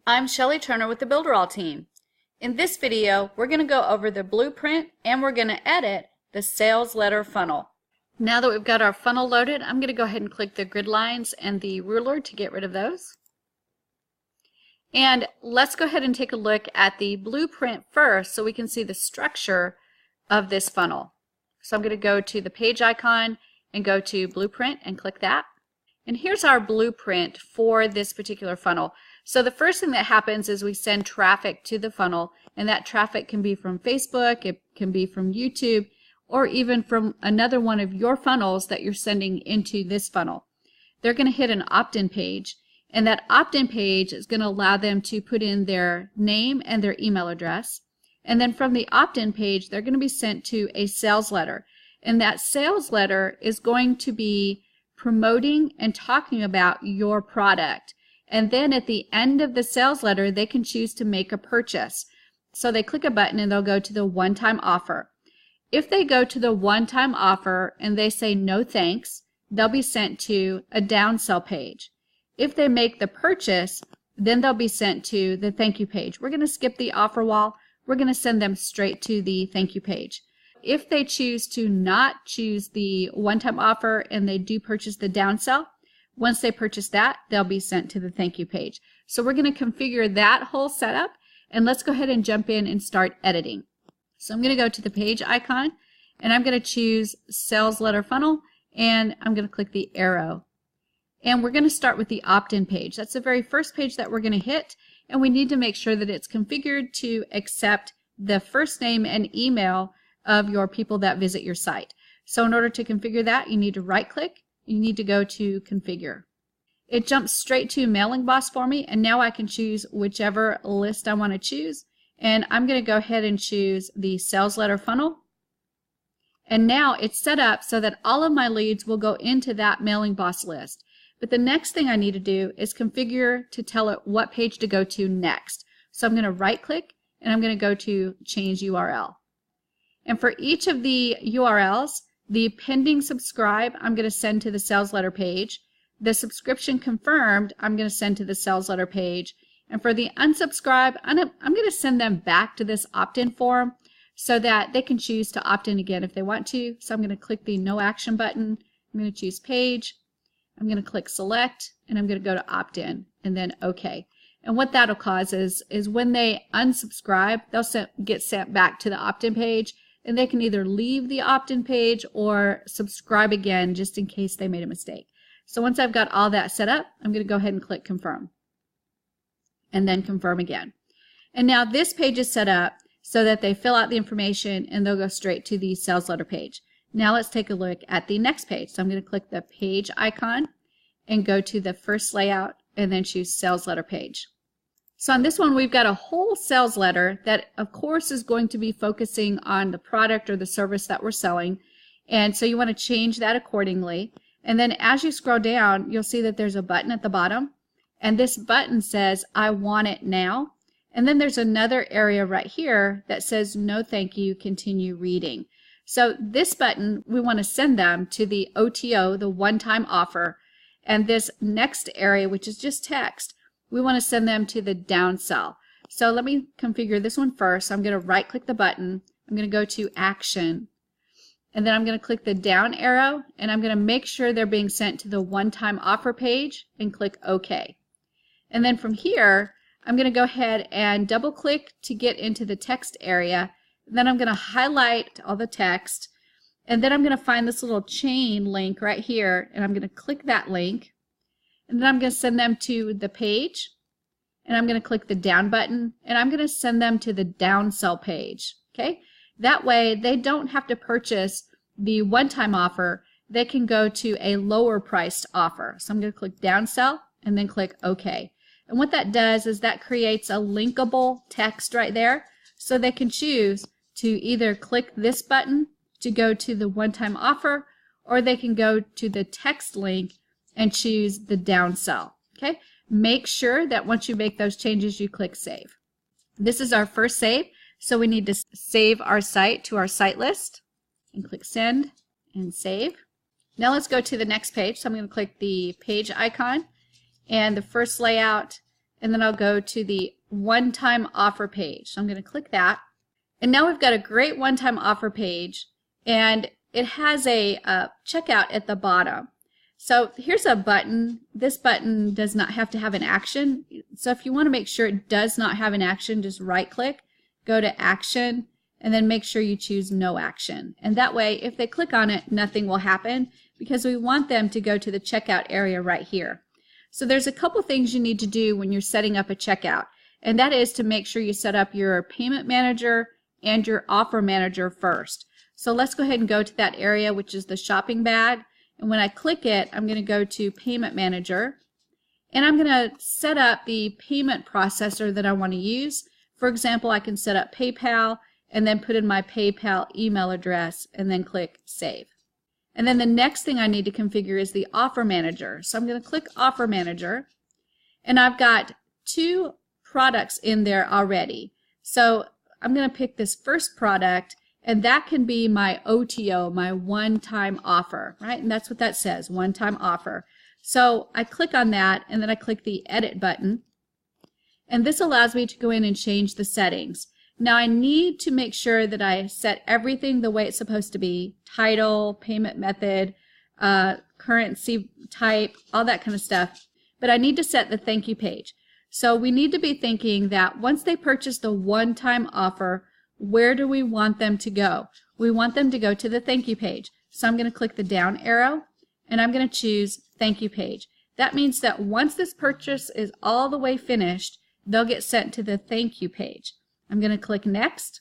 I'm Shelly Turner with the Builderall team. In this video, we're going to go over the blueprint and we're going to edit the sales letter funnel. Now that we've got our funnel loaded, I'm going to go ahead and click the grid lines and the ruler to get rid of those. And let's go ahead and take a look at the blueprint first so we can see the structure of this funnel. So I'm going to go to the page icon and go to blueprint and click that. And here's our blueprint for this particular funnel. So the first thing that happens is we send traffic to the funnel, and that traffic can be from Facebook, it can be from YouTube, or even from another one of your funnels that you're sending into this funnel. They're going to hit an opt-in page, and that opt-in page is going to allow them to put in their name and their email address. And then from the opt-in page, they're going to be sent to a sales letter. And that sales letter is going to be promoting and talking about your product. And then at the end of the sales letter, they can choose to make a purchase. So they click a button and they'll go to the one-time offer. If they go to the one-time offer and they say no thanks, they'll be sent to a downsell page. If they make the purchase, then they'll be sent to the thank you page. We're going to skip the offer wall. We're going to send them straight to the thank you page. If they choose to not choose the one-time offer and they do purchase the downsell, once they purchase that, they'll be sent to the thank you page. So we're going to configure that whole setup, and let's go ahead and jump in and start editing. So I'm going to go to the page icon, and I'm going to choose sales letter funnel, and I'm going to click the arrow. And we're going to start with the opt-in page. That's the very first page that we're going to hit, and we need to make sure that it's configured to accept the first name and email of your people that visit your site. So in order to configure that, you need to right-click. You need to go to configure. It jumps straight to MailingBoss for me, and now I can choose whichever list I want to choose. And I'm going to go ahead and choose the sales letter funnel. And now it's set up so that all of my leads will go into that MailingBoss list. But the next thing I need to do is configure to tell it what page to go to next. So I'm going to right-click, and I'm going to go to change URL. And for each of the URLs, the pending subscribe, I'm going to send to the sales letter page. The subscription confirmed, I'm going to send to the sales letter page. And for the unsubscribe, I'm going to send them back to this opt-in form so that they can choose to opt in again if they want to. So I'm going to click the no action button. I'm going to choose page. I'm going to click select, and I'm going to go to opt-in and then OK. And what that'll cause is when they unsubscribe, they'll get sent back to the opt-in page. And they can either leave the opt-in page or subscribe again just in case they made a mistake. So once I've got all that set up, I'm going to go ahead and click confirm. And then confirm again. And now this page is set up so that they fill out the information and they'll go straight to the sales letter page. Now let's take a look at the next page. So I'm going to click the page icon and go to the first layout and then choose sales letter page. So on this one, we've got a whole sales letter that, of course, is going to be focusing on the product or the service that we're selling. And so you want to change that accordingly. And then as you scroll down, you'll see that there's a button at the bottom. And this button says, I want it now. And then there's another area right here that says, no thank you, continue reading. So this button, we want to send them to the OTO, the one-time offer. And this next area, which is just text, we want to send them to the downsell. So let me configure this one first. I'm going to right click the button. I'm going to go to action. And then I'm going to click the down arrow, and I'm going to make sure they're being sent to the one-time offer page and click OK. And then from here, I'm going to go ahead and double click to get into the text area. And then I'm going to highlight all the text. And then I'm going to find this little chain link right here, and I'm going to click that link. And then I'm going to send them to the page, and I'm going to click the down button, and I'm going to send them to the downsell page. Okay? That way they don't have to purchase the one-time offer. They can go to a lower priced offer. So I'm going to click downsell and then click OK. And what that does is that creates a linkable text right there, so they can choose to either click this button to go to the one-time offer, or they can go to the text link and choose the downsell. Okay? Make sure that once you make those changes, you click save. This is our first save, so we need to save our site to our site list and click send and save. Now let's go to the next page. So I'm going to click the page icon, and the first layout and then I'll go to the one-time offer page. So I'm going to click that. And now we've got a great one-time offer page, and it has a checkout at the bottom. So here's a button. This button does not have to have an action. So if you want to make sure it does not have an action, just right-click, go to Action, and then make sure you choose No Action. And that way, if they click on it, nothing will happen because we want them to go to the checkout area right here. So there's a couple things you need to do when you're setting up a checkout, and that is to make sure you set up your payment manager and your offer manager first. So let's go ahead and go to that area, which is the shopping bag. And when I click it, I'm going to go to Payment Manager, and I'm going to set up the payment processor that I want to use. For example, I can set up PayPal and then put in my PayPal email address and then click Save. And then the next thing I need to configure is the Offer Manager. So I'm going to click Offer Manager, and I've got 2 products in there already. So I'm going to pick this first product, and that can be my OTO, my one-time offer, right? And that's what that says, one-time offer. So I click on that, and then I click the Edit button, and this allows me to go in and change the settings. Now I need to make sure that I set everything the way it's supposed to be, title, payment method, currency type, all that kind of stuff, but I need to set the thank you page. So we need to be thinking that once they purchase the one-time offer, where do we want them to go? We want them to go to the thank you page. So I'm going to click the down arrow, and I'm going to choose thank you page. That means that once this purchase is all the way finished, they'll get sent to the thank you page. I'm going to click Next.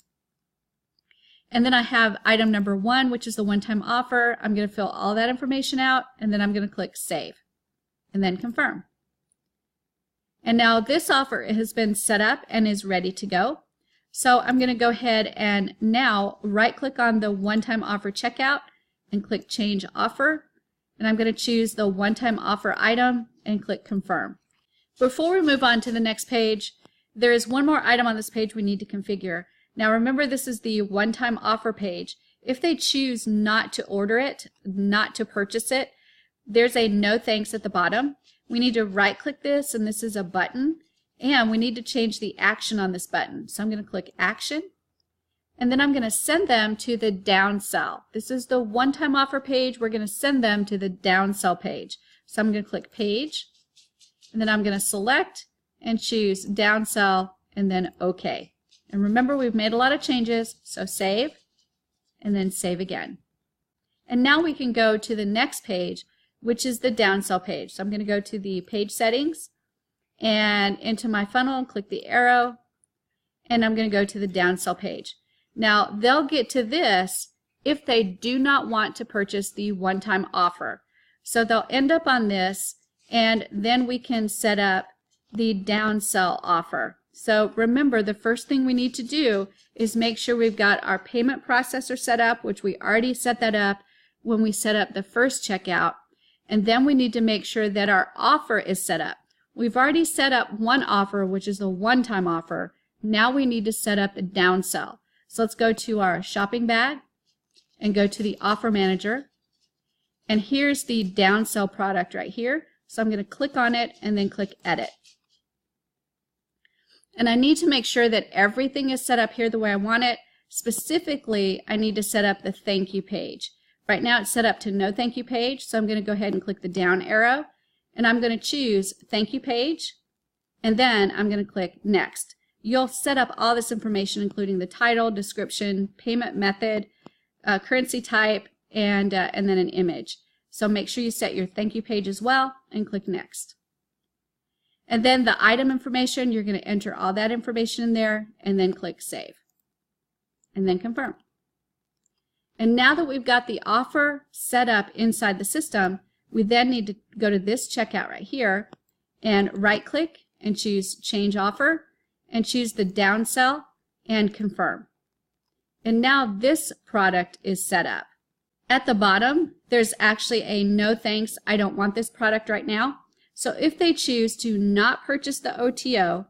And then I have item number 1, which is the one-time offer. I'm going to fill all that information out, and then I'm going to click Save, and then Confirm. And now this offer has been set up and is ready to go. So I'm going to go ahead and now right-click on the one-time offer checkout and click Change Offer. And I'm going to choose the one-time offer item and click Confirm. Before we move on to the next page, there is one more item on this page we need to configure. Now remember, this is the one-time offer page. If they choose not to order it, not to purchase it, there's a no thanks at the bottom. We need to right-click this, and this is a button, and we need to change the action on this button. So I'm going to click Action, and then I'm going to send them to the downsell. This is the one-time offer page. We're going to send them to the downsell page. So I'm going to click Page, and then I'm going to select and choose downsell, and then OK. And remember, we've made a lot of changes, so save, and then save again. And now we can go to the next page, which is the downsell page. So I'm going to go to the page settings and into my funnel and click the arrow, and I'm going to go to the downsell page. Now they'll get to this if they do not want to purchase the one-time offer. So they'll end up on this, and then we can set up the downsell offer. So remember, the first thing we need to do is make sure we've got our payment processor set up, which we already set that up when we set up the first checkout. And then we need to make sure that our offer is set up. We've already set up one offer, which is the one-time offer. Now we need to set up the downsell. So let's go to our shopping bag and go to the offer manager. And here's the downsell product right here. So I'm going to click on it and then click Edit. And I need to make sure that everything is set up here the way I want it. Specifically, I need to set up the thank you page. Right now it's set up to no thank you page, so I'm going to go ahead and click the down arrow, and I'm going to choose thank you page, and then I'm going to click Next. You'll set up all this information, including the title, description, payment method, currency type, and then an image. So make sure you set your thank you page as well, and click Next. And then the item information, you're going to enter all that information in there, and then click Save, and then Confirm. And now that we've got the offer set up inside the system, we then need to go to this checkout right here and right-click and choose Change Offer and choose the downsell and Confirm. And now this product is set up. At the bottom, there's actually a no thanks, I don't want this product right now. So if they choose to not purchase the OTO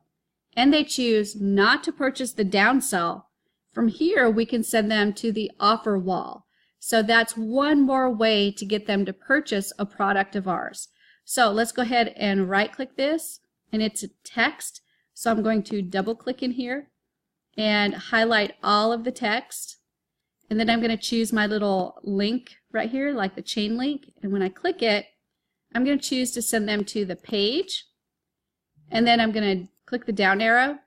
and they choose not to purchase the downsell, from here we can send them to the offer wall. So that's one more way to get them to purchase a product of ours. So let's go ahead and right-click this and it's text. So I'm going to double click in here and highlight all of the text. And then I'm going to choose my little link right here, like the chain link. And when I click it, I'm going to choose to send them to the page. And then I'm going to click the down arrow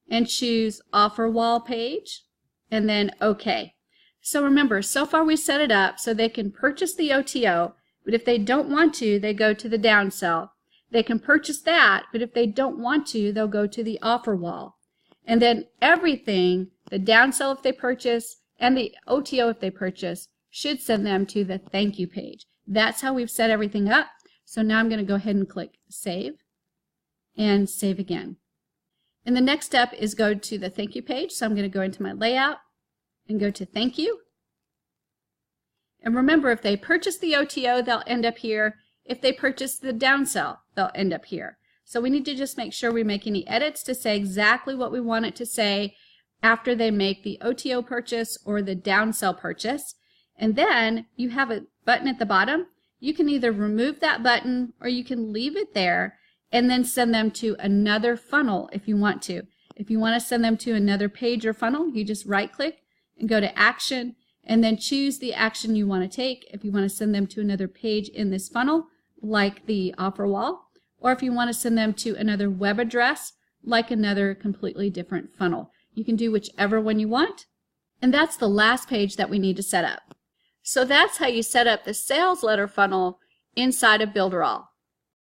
and choose offer wall page and then OK. So remember, so far we set it up so they can purchase the OTO, but if they don't want to, they go to the downsell. They can purchase that, but if they don't want to, they'll go to the offer wall. And then everything, the downsell if they purchase and the OTO if they purchase, should send them to the thank you page. That's how we've set everything up. So now I'm going to go ahead and click save and save again. And the next step is go to the thank you page. So I'm going to go into my layout and go to thank you. And remember, if they purchase the OTO, they'll end up here. If they purchase the downsell, they'll end up here. So we need to just make sure we make any edits to say exactly what we want it to say after they make the OTO purchase or the downsell purchase. And then you have a button at the bottom. You can either remove that button or you can leave it there and then send them to another funnel if you want to. If you want to send them to another page or funnel, you just right click and go to action and then choose the action you want to take. If you want to send them to another page in this funnel, like the offer wall, or if you want to send them to another web address, like another completely different funnel. You can do whichever one you want. And that's the last page that we need to set up. So that's how you set up the sales letter funnel inside of Builderall.